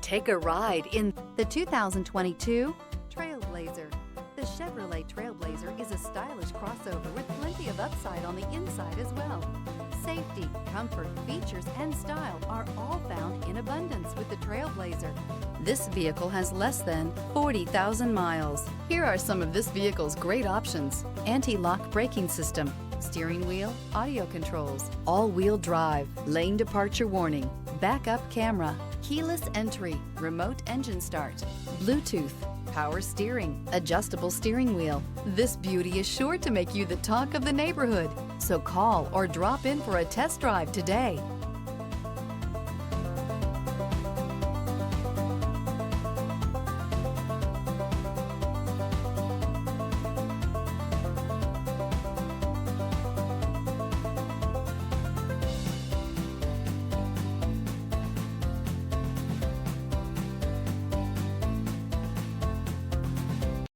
Take a ride in the 2022 Trailblazer. The Chevrolet Trailblazer is a stylish crossover with plenty of upside on the inside as well. Safety, comfort, features, and style are all found in abundance with the Trailblazer. This vehicle has less than 40,000 miles. Here are some of this vehicle's great options: anti-lock braking system, steering wheel audio controls, all-wheel drive, lane departure warning, backup camera, keyless entry, remote engine start, Bluetooth, power steering, adjustable steering wheel. This beauty is sure to make you the talk of the neighborhood. So call or drop in for a test drive today.